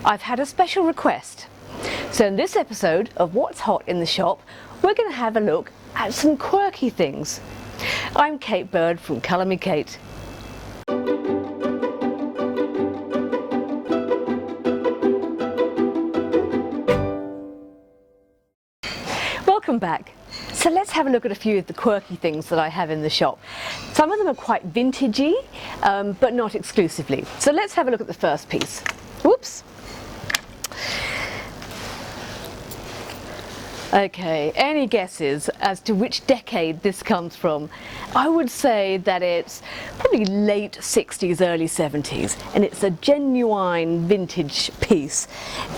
I've had a special request. So in this episode of What's Hot in the Shop, we're going to have a look at some quirky things. I'm Kate Bird from Colour Me Kate. Welcome back. So let's have a look at a few of the quirky things that I have in the shop. Some of them are quite vintagey, but not exclusively. So let's have a look at the first piece. Whoops. Okay, any guesses as to which decade this comes from? I would say that it's probably late 60s, early 70s, and it's a genuine vintage piece.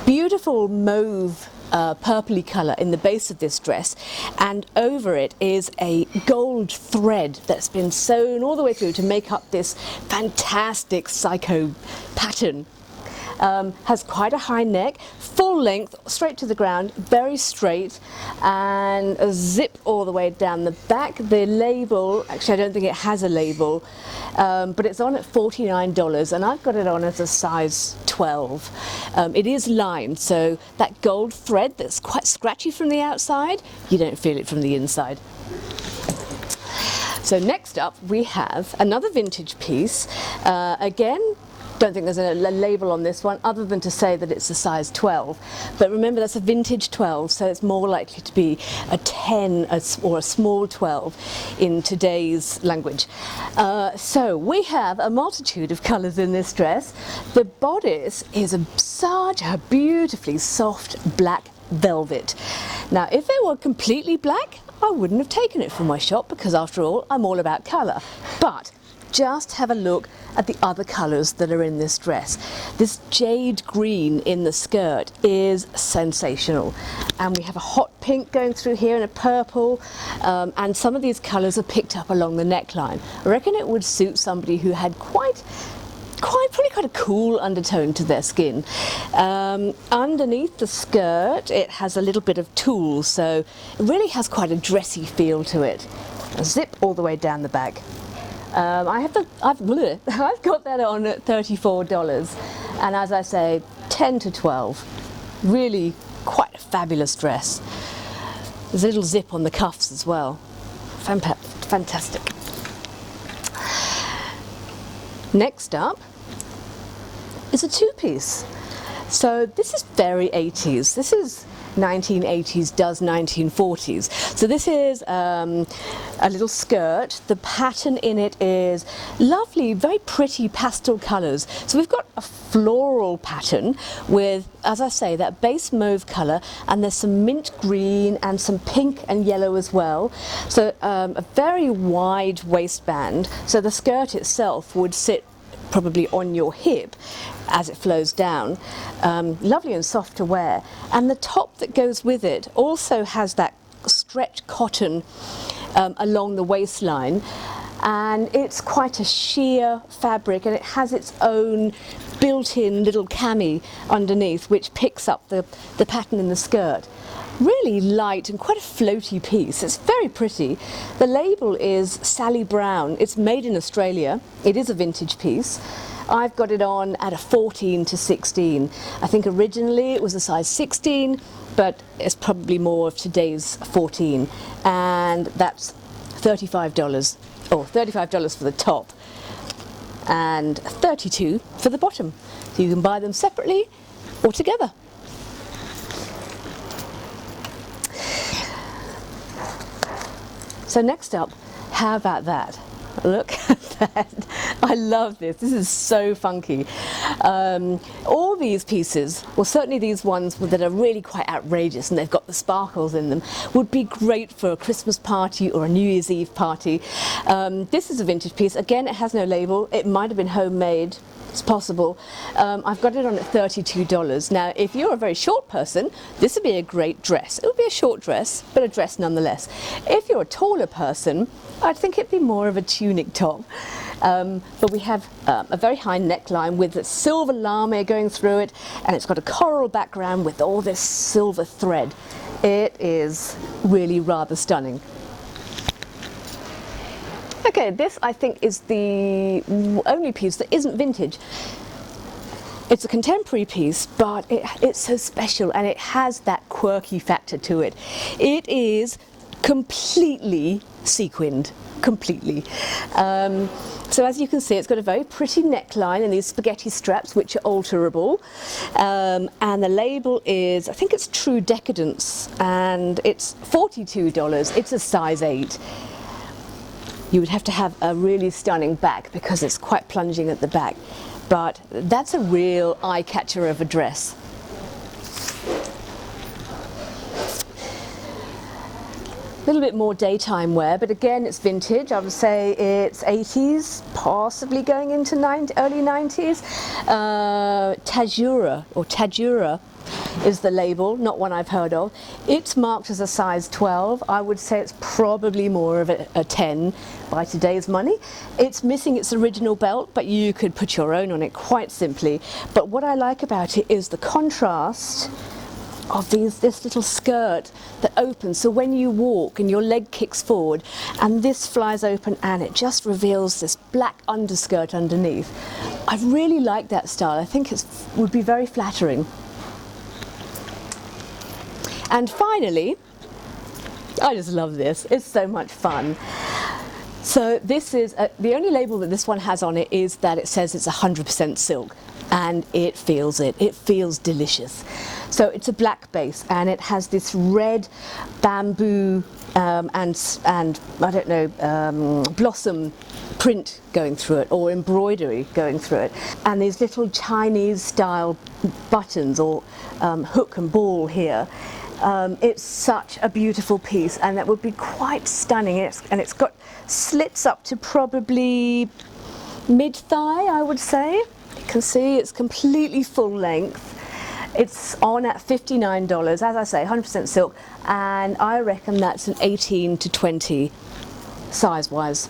Beautiful mauve purpley colour in the base of this dress, and over it is a gold thread that's been sewn all the way through to make up this fantastic psycho pattern. Has quite a high neck, full length, straight to the ground, very straight, and a zip all the way down the back. The label, actually I don't think it has a label, but it's on at $49 and I've got it on as a size 12. It is lined, so that gold thread that's quite scratchy from the outside, you don't feel it from the inside. So next up we have another vintage piece, again, don't think there's a label on this one other than to say that it's a size 12, but remember that's a vintage 12, so it's more likely to be a 10 or a small 12 in today's language. So we have a multitude of colours in this dress. The bodice is such a beautifully soft black velvet. Now if it were completely black I wouldn't have taken it from my shop, because after all I'm all about colour, but just have a look at the other colours that are in this dress. This jade green in the skirt is sensational, and we have a hot pink going through here and a purple, and some of these colours are picked up along the neckline. I reckon it would suit somebody who had probably quite a cool undertone to their skin. Underneath the skirt it has a little bit of tulle, so it really has quite a dressy feel to it. A zip all the way down the back. I've got that on at $34, and as I say, 10 to 12. Really quite a fabulous dress. There's a little zip on the cuffs as well. Fantastic. Next up is a two-piece. So this is very 80s. This is 1980s does 1940s. So this is a little skirt. The pattern in it is lovely, very pretty pastel colours. So we've got a floral pattern with, as I say, that base mauve colour, and there's some mint green and some pink and yellow as well. So a very wide waistband. So the skirt itself would sit probably on your hip as it flows down. Lovely and soft to wear, and the top that goes with it also has that stretch cotton along the waistline, and it's quite a sheer fabric, and it has its own built-in little cami underneath which picks up the pattern in the skirt. Really light and quite a floaty piece. It's very pretty. The label is Sally Brown. It's made in Australia. It is a vintage piece. I've got it on at a 14 to 16. I think originally it was a size 16, but it's probably more of today's 14, and that's $35, or $35 for the top and $32 for the bottom. So you can buy them separately or together. So next up, how about that? Look at that. I love this. This is so funky. All these pieces, well certainly these ones that are really quite outrageous and they've got the sparkles in them, would be great for a Christmas party or a New Year's Eve party. This is a vintage piece. Again, it has no label. It might have been homemade. It's possible. I've got it on at $32. Now, if you're a very short person, this would be a great dress. It would be a short dress, but a dress nonetheless. If you're a taller person, I'd think it'd be more of a tunic top. But we have a very high neckline with a silver lame going through it, and it's got a coral background with all this silver thread. It is really rather stunning. Okay, this I think is the only piece that isn't vintage. It's a contemporary piece, but it's so special and it has that quirky factor to it. It is completely sequined, completely. So as you can see, it's got a very pretty neckline and these spaghetti straps which are alterable, and the label is, I think it's True Decadence, and it's $42. It's a size 8. You would have to have a really stunning back because it's quite plunging at the back, but that's a real eye catcher of a dress. A little bit more daytime wear, but again it's vintage. I would say it's 80s, possibly going into early 90s. Tajura is the label, not one I've heard of. It's marked as a size 12. I would say it's probably more of a 10 by today's money. It's missing its original belt, but you could put your own on it quite simply. But what I like about it is the contrast of this little skirt that opens, so when you walk and your leg kicks forward and this flies open and it just reveals this black underskirt underneath. I really like that style. I think it would be very flattering. And finally, I just love this, it's so much fun. So this is, the only label that this one has on it is that it says it's 100% silk, and it feels delicious. So it's a black base and it has this red bamboo and I don't know, blossom print going through it, or embroidery going through it, and these little Chinese style buttons or hook and ball here. It's such a beautiful piece, and that would be quite stunning. And it's got slits up to probably mid-thigh, I would say. You can see it's completely full length. It's on at $59, as I say, 100% silk, and I reckon that's an 18 to 20 size-wise.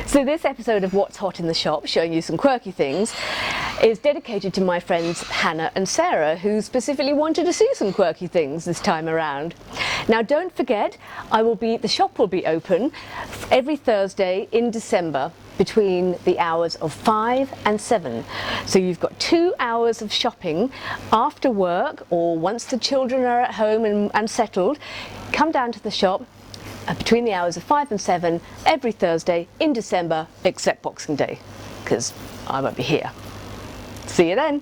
So this episode of What's Hot in the Shop, showing you some quirky things, is dedicated to my friends Hannah and Sarah, who specifically wanted to see some quirky things this time around. Now don't forget, the shop will be open every Thursday in December between the hours of 5 and 7. So you've got 2 hours of shopping after work, or once the children are at home and settled. Come down to the shop between the hours of 5 and 7 every Thursday in December, except Boxing Day, because I won't be here. See you then.